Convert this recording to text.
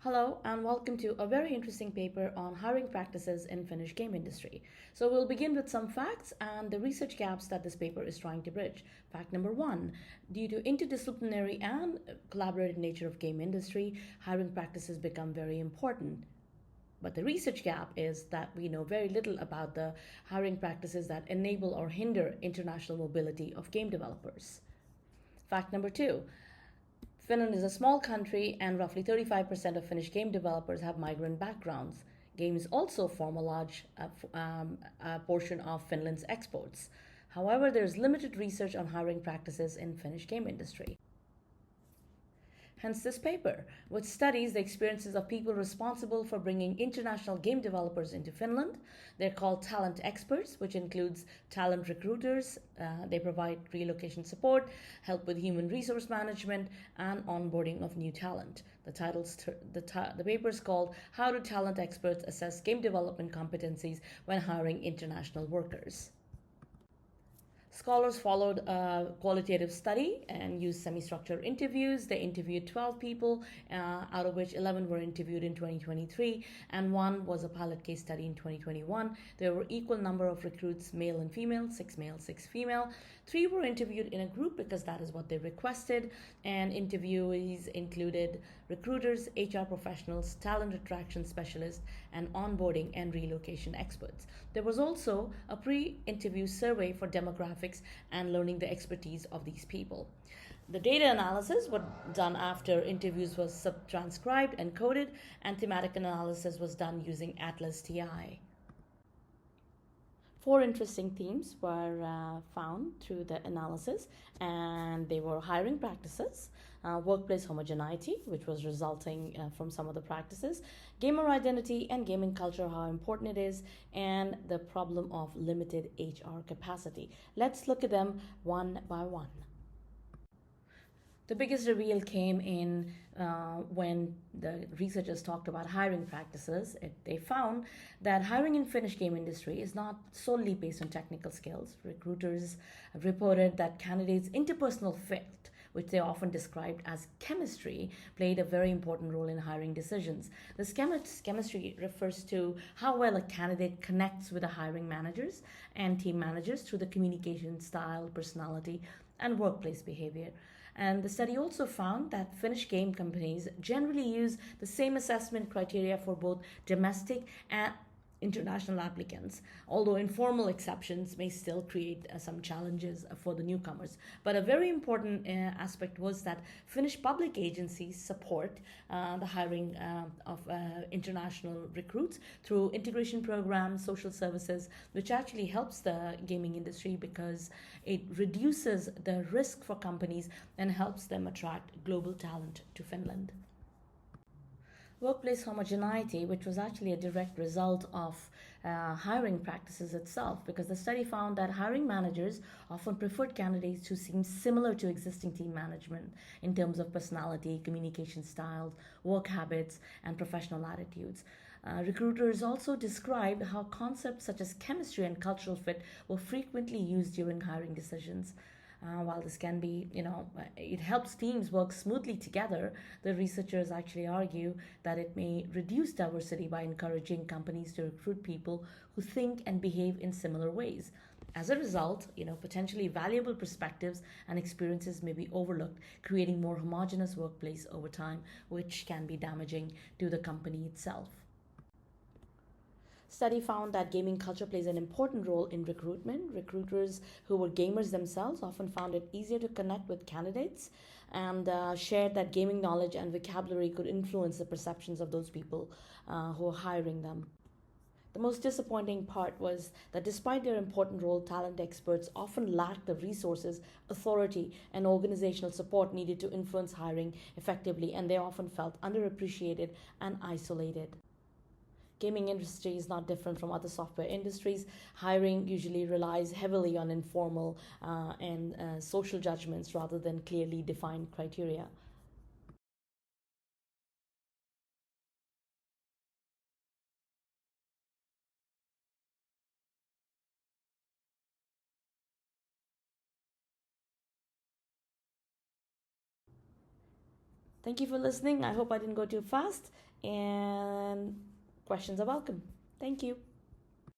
Hello and welcome to a very interesting paper on hiring practices in Finnish game industry. So we'll begin with some facts and the research gaps that this paper is trying to bridge. Fact number one, due to interdisciplinary and collaborative nature of game industry, hiring practices become very important. But the research gap is that we know very little about the hiring practices that enable or hinder international mobility of game developers. Fact number two, Finland is a small country, and roughly 35% of Finnish game developers have migrant backgrounds. Games also form a large portion of Finland's exports. However, there is limited research on hiring practices in Finnish game industry. Hence this paper, which studies the experiences of people responsible for bringing international game developers into Finland. They're called talent experts, which includes talent recruiters. They provide relocation support, help with human resource management, and onboarding of new talent. The paper is called "How Do Talent Experts Assess Game Development Competencies When Hiring International Workers?" Scholars followed a qualitative study and used semi-structured interviews. They interviewed 12 people, out of which 11 were interviewed in 2023, and one was a pilot case study in 2021. There were equal number of recruits, male and female, 6 male, 6 female. 3 were interviewed in a group because that is what they requested, and interviewees included recruiters, HR professionals, talent attraction specialists, and onboarding and relocation experts. There was also a pre-interview survey for demographics and learning the expertise of these people. The data analysis was done after interviews was sub-transcribed and coded, and thematic analysis was done using Atlas TI. 4 interesting themes were found through the analysis, and they were hiring practices, workplace homogeneity, which was resulting from some of the practices, gamer identity and gaming culture, how important it is, and the problem of limited HR capacity. Let's look at them one by one. The biggest reveal came in when the researchers talked about hiring practices. They found that hiring in Finnish game industry is not solely based on technical skills. Recruiters reported that candidates' interpersonal fit, which they often described as chemistry, played a very important role in hiring decisions. This chemistry refers to how well a candidate connects with the hiring managers and team managers through the communication style, personality, and workplace behavior. And the study also found that Finnish game companies generally use the same assessment criteria for both domestic and international applicants, although informal exceptions may still create some challenges for the newcomers. But a very important aspect was that Finnish public agencies support the hiring of international recruits through integration programs, social services, which actually helps the gaming industry because it reduces the risk for companies and helps them attract global talent to Finland. Workplace homogeneity, which was actually a direct result of hiring practices itself, because the study found that hiring managers often preferred candidates who seemed similar to existing team management in terms of personality, communication styles, work habits, and professional attitudes. Recruiters also described how concepts such as chemistry and cultural fit were frequently used during hiring decisions. While this can be, it helps teams work smoothly together, the researchers actually argue that it may reduce diversity by encouraging companies to recruit people who think and behave in similar ways. As a result, potentially valuable perspectives and experiences may be overlooked, creating more homogeneous workplace over time, which can be damaging to the company itself. Study found that gaming culture plays an important role in recruitment. Recruiters who were gamers themselves often found it easier to connect with candidates and shared that gaming knowledge and vocabulary could influence the perceptions of those people who are hiring them. The most disappointing part was that despite their important role, talent experts often lacked the resources, authority, and organizational support needed to influence hiring effectively, and they often felt underappreciated and isolated. Gaming industry is not different from other software industries. Hiring usually relies heavily on informal and social judgments rather than clearly defined criteria. Thank you for listening. I hope I didn't go too fast, and questions are welcome. Thank you.